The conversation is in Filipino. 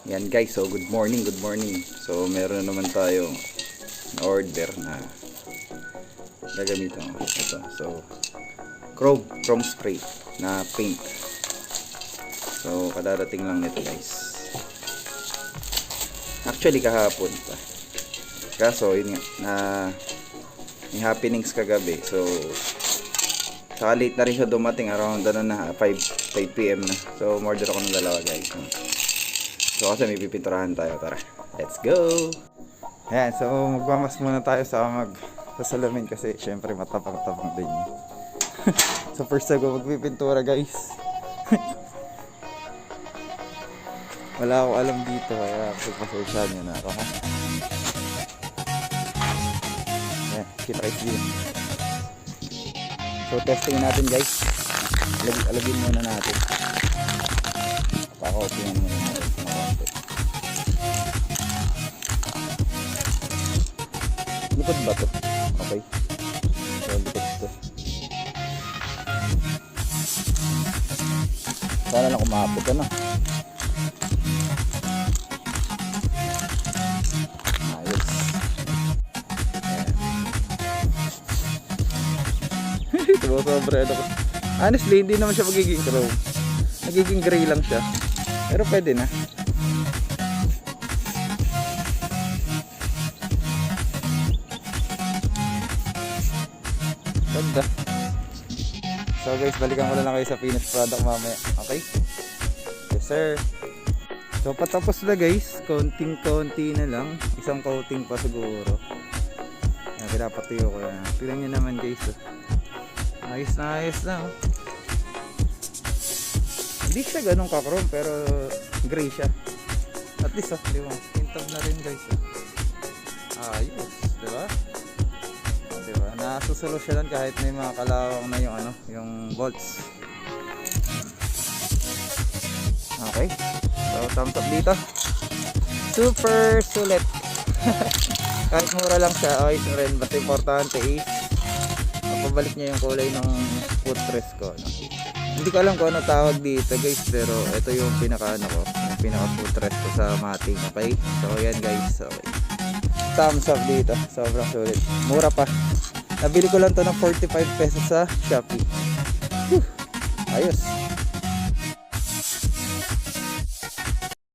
Yan guys, so good morning, good morning. So meron na naman tayo order na gagamitin ko. Ito, so chrome spray na paint. So kadarating lang nito guys. Actually kahapon pa. Kaso yun nga, na may happenings kagabi. So saka late na rin siya dumating, around na 5 PM na. So umorder ako ng dalawa guys. So kasi may pipinturahan tayo, tara, let's go. Ayan, so magmamas muna tayo sa salamin kasi syempre matapang-tapang din yun. So first ako magpipintura guys. Wala akong alam dito kaya pagpasensya nyo na ako ha. Ayan, kita guys din. So testing natin guys. Alagin muna natin. Pakopingan muna natin. Likod ba to? Okay. So likod to. Sana lang kumapot ka na. Ayos. Sobra ano ko. Honestly, hindi naman siya magiging chrome. Nagiging gray lang siya. Pero pwede na. Ganda. So guys, balikan ko na lang kayo sa finished product mamaya. Okay? Yes sir. So patapos na guys. Konting-konti na lang. Isang coating pa siguro. Ayan, pinapatuyo ko yan. Tignan nyo naman guys. Ayos na oh. Hindi siya ganun ka-chrome pero gray siya. At least di ba? Tintab na rin guys. Ayos, di ba? Di ba? Nasusolusyonan kahit may mga kalawang na yung yung bolts. Okay. So thumbs up dito. Super sulit. Kahit mura lang siya, ayos na rin. Basta importante is mapabalik niya yung kulay ng footrest ko. Hindi ko alam kung ano tawag dito guys, pero ito yung pinaka footrest ko sa mating. Okay, so yan guys, okay. Thumbs up dito, sobrang sulit, mura pa. Nabili ko lang to ng 45 pesos sa Shopee. Ayos.